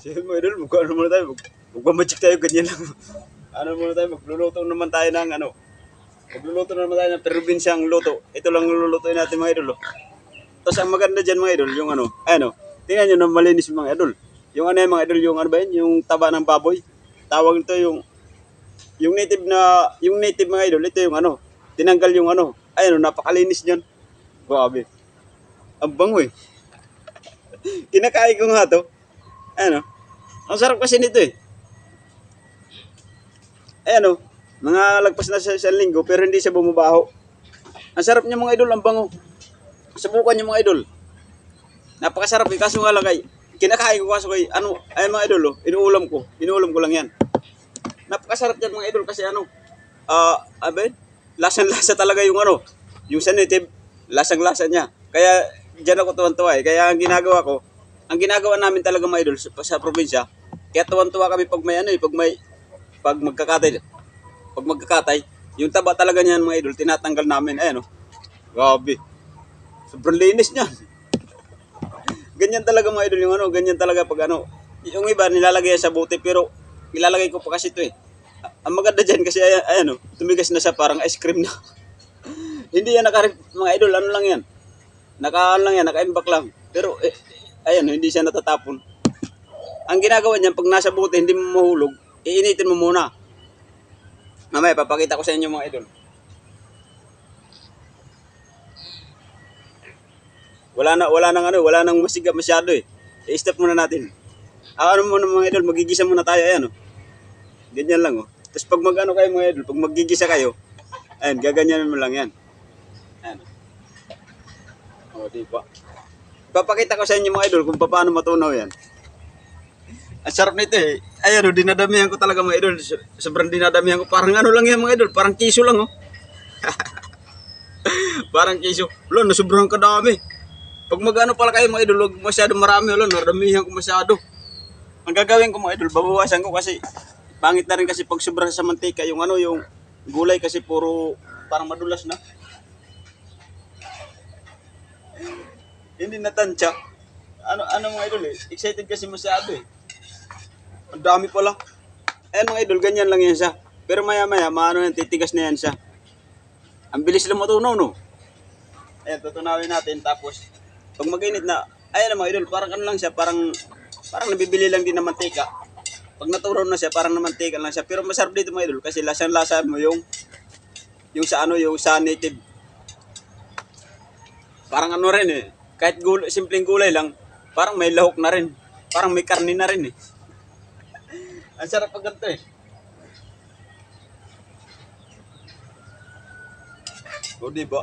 Sige mga idol, ano muna tayo, magmamagic tayo, ganyan lang. Ano muna tayo, magluluto naman tayo ng ano. Magluluto naman tayo ng probinsyang luto. Ito lang lulutuin natin mga idol. Oh. Tapos ang maganda dyan mga idol, yung ano, tingnan nyo na malinis mga idol. Yung ano yung mga idol, yung ano ba yun, yung taba ng baboy. Tawag ito yung native mga idol, ito yung ano, tinanggal yung ano, ayun, napakalinis niyan. Grabe. Ang bango eh. Kinakain ko nga to. Ano, ang sarap kasi nito eh. Ano, mga lagpas na sa isang linggo pero hindi siya bumabaho. Ang sarap niya mga idol, ang bango. Subukan niyo mga idol. Napakasarap eh, kaso nga lang kay, kinakain ko kaso kay, ano, ay mga idol oh, inuulam ko lang yan. Napakasarap yan mga idol kasi ano, lasang-lasa talaga yung ano, yung sa native, lasang-lasa niya. Kaya diyan ako tuwan-tuwa eh. Kaya ang ginagawa namin talaga mga idol sa probinsya, kaya tuwan-tuwa kami pag may ano eh, pag magkakatay, yung taba talaga niyan mga idol, tinatanggal namin. Ayan oh. Grabe. Sobrang linis niyan. Ganyan talaga mga idol yung ano, ganyan talaga pag ano. Yung iba nilalagay sa bote pero nilalagay ko pa kasi ito eh. Ang maganda diyan kasi ayan oh, tumigas na siya parang ice cream na. Hindi yan mga idol, ano lang yan. Naka-imbak lang. Pero ayan, hindi siya natatapon. Ang ginagawa niyan pag nasa bote hindi mo mahulog, iinitin mo muna. Mamaya papakita ko sa inyo mga idol. Wala nang masiga masyado eh. I-stop muna natin. Ano muna mga idol, magigisa muna tayo ayan oh. Ganyan lang oh. Tapos pag kayo mga idol, pag magigisa kayo, ayan, gaganyan mo lang yan. Ayan. Oh, di ba? Papakita ko sa inyo mga idol kung paano matunaw yan. Ang sarap nito eh. Ayan oh, dinadamihan ko talaga mga idol. Sobrang dinadamihan ko. Parang ano lang yan mga idol, parang kiso lang oh. Parang kiso. Wala, nasobrang kadami. Pag magano pala kayo mga idol, huwag masyado marami. Wala, naramihan ko masyado. Ang gagawin ko mga idol, babawasan ko kasi pangit na rin kasi pag sobra sa mantika, yung ano, yung gulay kasi puro parang madulas na. Hindi natansya. Ano mga idol eh, excited kasi masyado eh. Ang dami pala. Ayan mga idol, ganyan lang yan siya. Pero maya maya, maano yan, titigas na yan siya. Ang bilis lang matunaw no. Ayan, tutunawin natin tapos pag mag-init na, ayan mga idol, parang ano lang siya, parang nabibili lang din ng mantika. Pag natunaw na siya, parang namantika lang siya. Pero masarap dito mga idol kasi lasang-lasa mo yung sa native. Parang ano rin eh, kahit simpleng gulay lang, parang may lahok na rin. Parang may karni na rin eh. Ang sarap pag ganito eh. O diba?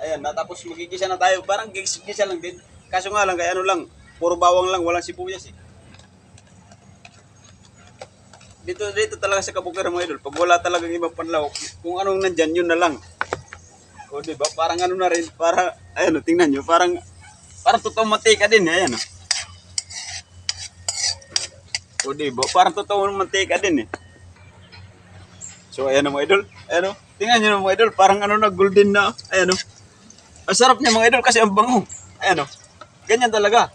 Ayan, natapos magigisa na tayo. Parang gisa lang din. Kaso nga lang, kaya ano lang, puro bawang lang, walang sibuyas eh. Dito talaga sa Kabukira mga idol, pag wala talagang ibang panlawak, kung anong nandyan, yun na lang. O diba? Parang ano na rin, ayan o, tingnan nyo, parang totoong mantika din, ayan o. O diba? Parang totoong mantika din eh. So ayan o mga idol, ayan o. Tingnan nyo mga idol, parang ano na, golden na, ayan o. Ang sarap niya mga idol kasi ang bango. Ayan o. Ganyan talaga.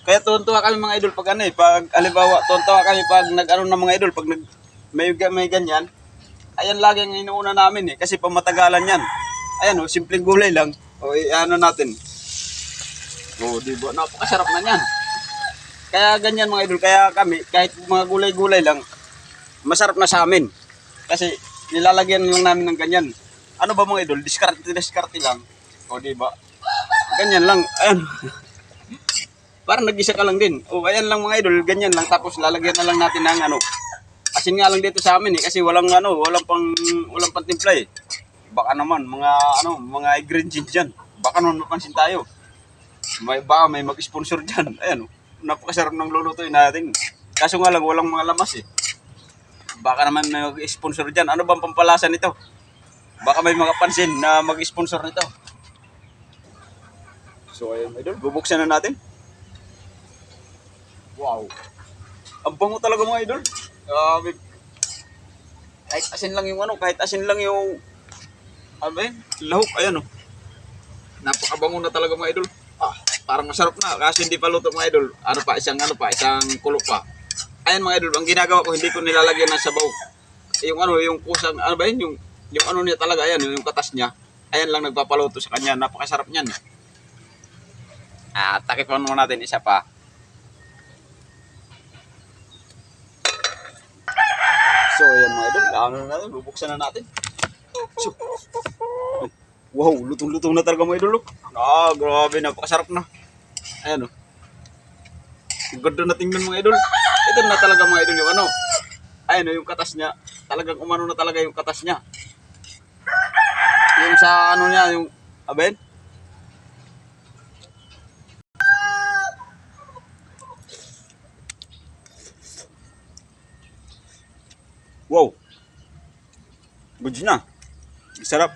Kaya tuwan-tuwa kami mga idol pag ano eh. Pag halimbawa, tuwan-tuwa kami pag nag-ano na mga idol. Pag may ganyan. Ayan lagi ang inuuna namin eh. Kasi pamatagalan yan. Ayan o. Simpleng gulay lang. O ano natin. O diba. Napakasarap na yan. Kaya ganyan mga idol. Kaya kami kahit mga gulay-gulay lang. Masarap na sa amin. Kasi nilalagyan lang namin ng ganyan. Ano ba mga idol? Diskarte lang. O diba? Ganyan lang. Ayan. Parang nag-isa ka lang din. O ayan lang mga idol, ganyan lang. Tapos lalagyan na lang natin ng ano. Asin nga lang dito sa amin eh. Kasi walang pang timpla eh. Baka naman, mga ingredients dyan. Baka naman mapansin tayo. Baka may mag-sponsor dyan. Ayan. Napakasarap ng lulutuin natin. Kaso nga lang, walang mga lamas eh. Baka naman may mag-sponsor dyan. Ano bang pampalasa nito? Baka may mga pansin na mag-sponsor nito. So ayun idol, bubuksan na natin. Wow. Ang bango talaga mga idol. Kahit asin lang yung lahok, ayan oh. Napakabango na talaga mga idol. parang masarap na kasi hindi pa luto mga idol. Isang kulo pa. Ayan mga idol, ang ginagawa ko hindi ko nilalagyan ng sabaw. Yung kusang ano ba yun, yung ano niya talaga ayan, yung katas niya. Ayan lang nagpapaluto sa kanya, napakasarap niyan. Takipon mo natin isa pa. So ayan mga idol, ano na natin, bubuksan na natin. So, wow, lutong-lutong na talaga mga idol. Grabe, napakasarap na. Ayan o. Ganda na tingnan mga idol. Ito na talaga mga idol yung ano. Ayan o, yung katas niya. Talagang umano na talaga yung katas niya. Yung sa ano niya, yung aben. Wow. Good na. Sarap.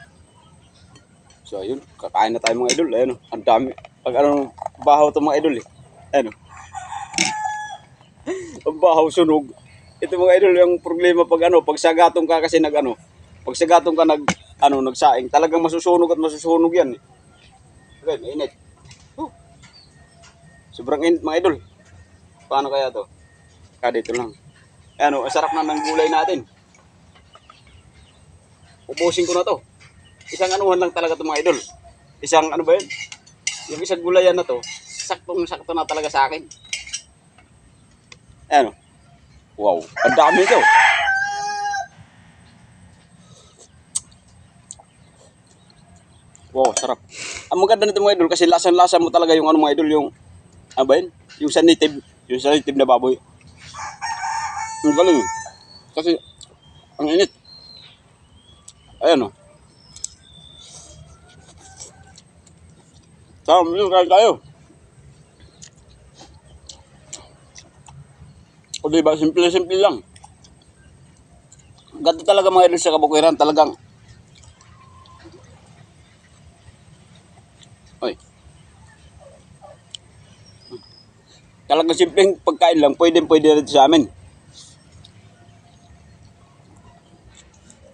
So ayun, kakain na tayo mga idol. Ayan o, ang dami. Pag ano, bahaw to mga idol eh. Ayan o. Ang bahaw sunog. Ito mga idol, yung problema pag ano, pag sagatong ka kasi pag sagatong ka nagsaing, talagang masusunog at masusunog yan eh. Okay, mainit. Sobrang init mga idol. Paano kaya to? Dito lang. Ayan o, sarap na ng gulay natin. Ubusin ko na to. Isang anuhan lang talaga to mga idol. Isang ano ba yun? Yung isang gulayan na to, saktong-sakto na talaga sa akin. Ayan o. Wow, ang dami ito. Wow, sarap. Ang maganda nito mga idol kasi lasang-lasa mo talaga yung ano mga idol, yung ano ba yun? Yung sa native na baboy. Ang galing. Kasi ang init. Ayan o. Tama, kain tayo. O diba, simple-simple lang. Ganito talaga mga idol sa Kabukirang, talagang talagang simpleng pagkain lang, pwede rin sa amin.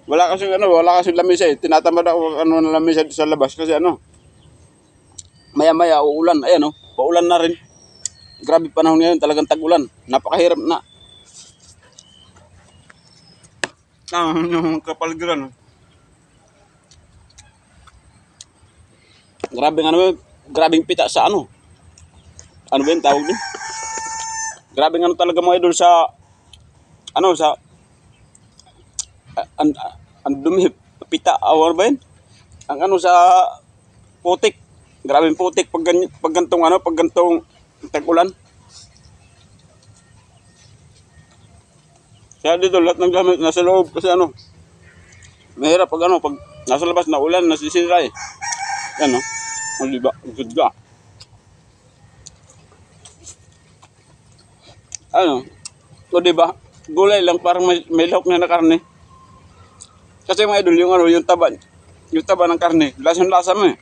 Wala kasi lamisa eh. Tinatamad ako na lamisa sa labas kasi maya-maya uulan. Ayan paulan na rin. Grabe panahon ngayon, talagang tag-ulan. Napakahirap na. Yung kapaligiran. Grabing pita sa ano. Ano ba yung tawag din? Grabing talaga mga idol sa ang dumi, pita, ano ba yun? Ang sa putik. Grabing putik pag gantong tag-ulan. Kaya dito lahat ng gamit nasa loob kasi mahirap pag nasa labas na ulan, nasisira eh. Yan diba? Good ka. O diba? Gulay lang parang may lahok na karne. Kasi mga idol, yung taba ng karne, lasang-lasa mo eh.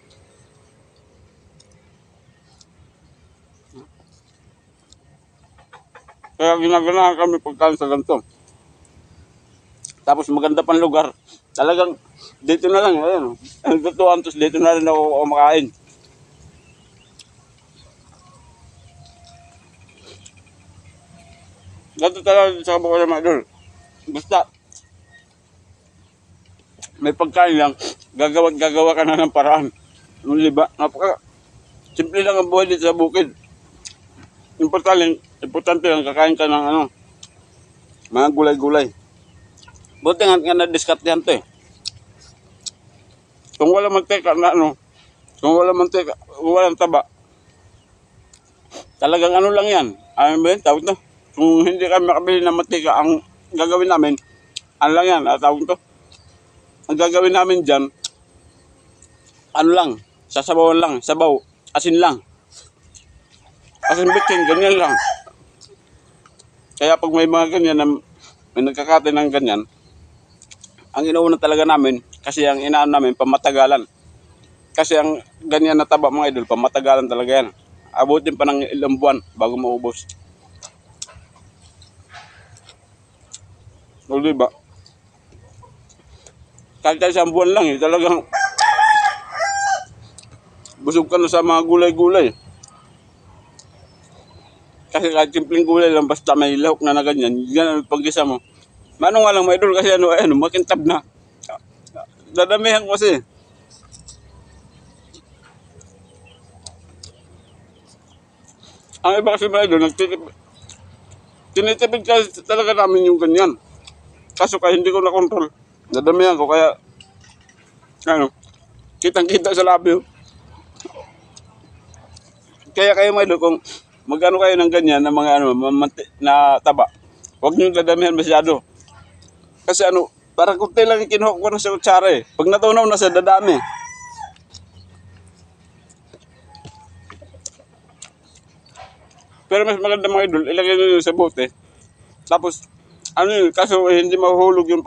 Kaya ginaganahan kami pagkain sa ganito. Tapos maganda pang lugar. Talagang dito na lang, ayan. Ang tutuan, tapos dito na rin ako makain. Ganito talaga sa Kabukirang mga idol. Basta may pagkain lang, gagawa ka na ng paraan. Diba? Simple lang ang buhay dito sa bukid. Importante lang kakain ka ng mga gulay-gulay. Buti nga na-discartehan to eh. Kung wala mantika kung walang taba, talagang lang yan. Ano ba yun? Tawag to? Kung hindi kami makabili ng mantika, ang gagawin namin, lang yan, tawag to? Ang gagawin namin dyan, lang, sasabawan lang, sabaw, asin lang. Asin bitsin, ganyan lang. Kaya pag may mga ganyan may nagkakate ng ganyan, ang inuuna talaga namin, kasi ang inaan namin, pamatagalan. Kasi ang ganyan na taba mga idol, pamatagalan talaga yan. Abutin pa ng ilang buwan bago maubos. O diba? Kahit isang buwan lang talagang busog ka na sa mga gulay-gulay. Kasi kahit simpleng gulay lang, basta may lahok na ganyan, yan ang paggisa mo. Mano nga lang mga idol, kasi makintab na. Dadamihan ko kasi. Ang iba kasi mga idol, tinitipid kasi talaga namin yung ganyan. Kaso kaya hindi ko na-control. Dadamihan ko, kaya, kitang-kita sa labyo. Kaya kayo mga idol, kung magano kayo ng ganyan, na mga na taba, huwag nyo dadamihan masyado. Kasi parang kunti lang yung kinuha ko na sa kutsara eh. Pag natunaw na sa dadami. Pero mas maganda mga idol, ilagay nyo yun sa bote. Tapos, kaso hindi mahuhulog yung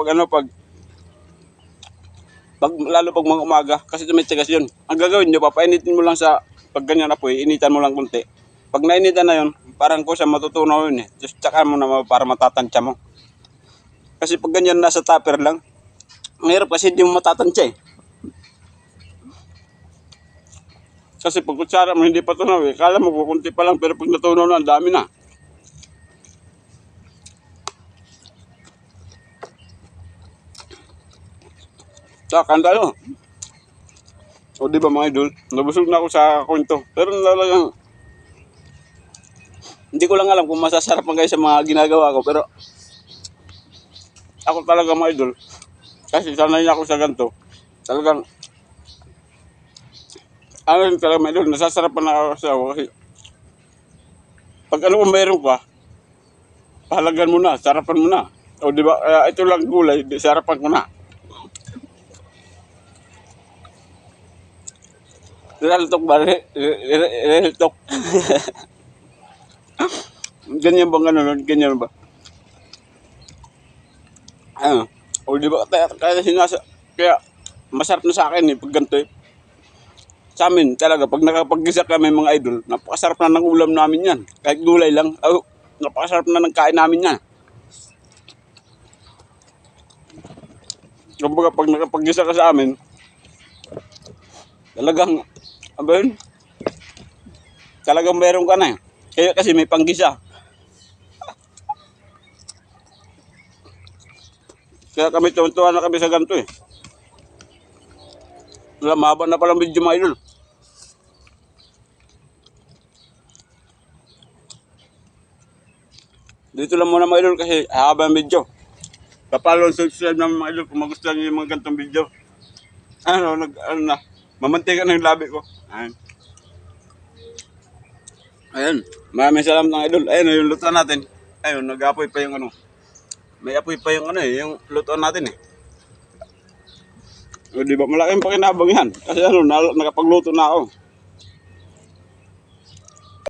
lalo pag mga umaga, kasi may tigas yun. Ang gagawin nyo, papainitin mo lang sa, pag ganyan apoy, initan mo lang kunti. Pag nainitan na yun, parang ko siya matutunaw yun eh. Just tsaka mo na para matatansya mo. Kasi pag ganyan nasa tupper lang, ang hirap kasi hindi mo matatansya eh. Kasi pag kutsara mo hindi pa tunaw eh, kala mo kukunti pa lang, pero pag natunaw na, ang dami na. Kain tayo. O diba mga idol, nabusog na ako sa kwento. Pero talagang, hindi ko lang alam kung masasarap man kayo sa mga ginagawa ko. Pero, ako talaga mga idol, kasi sanay na ako sa ganito. Talagang, talaga mga idol, nasasarapan na ako sa ako. Kasi, pag kung mayroon ka, pahalagan mo na, sarapan mo na. O diba, ito lang gulay, sarapan ko na. Laltok ba? Laltok. Ganyan ba ganyan ba? O di ba, kaya masarap na sa akin eh, pag ganito eh. Sa amin talaga, pag nakapag-gisa kami mga idol, napakasarap na ng ulam namin yan. Kahit gulay lang, napakasarap na ng kain namin yan. Kumbaga, pag nakapag-gisa ka sa amin, talagang, talagang meron ka na eh. Kaya kasi may panggisa. Kaya kami tuwan-tuwa na kami sa ganito eh. Mahaba na palang video mga idol. Dito lang muna mga idol kasi haba ang video. Kapalo subscribe naman mga idol kung magustuhan nyo yung mga ganitong video. Mamantika na yung labi ko. Ayan. Maraming salamat mga idol. Ayun yung luto natin. Ayun, nag-apoy pa yung may apoy pa yung yung luto natin eh. O diba, malaking pakinabang yan. Kasi nakapagluto na ako.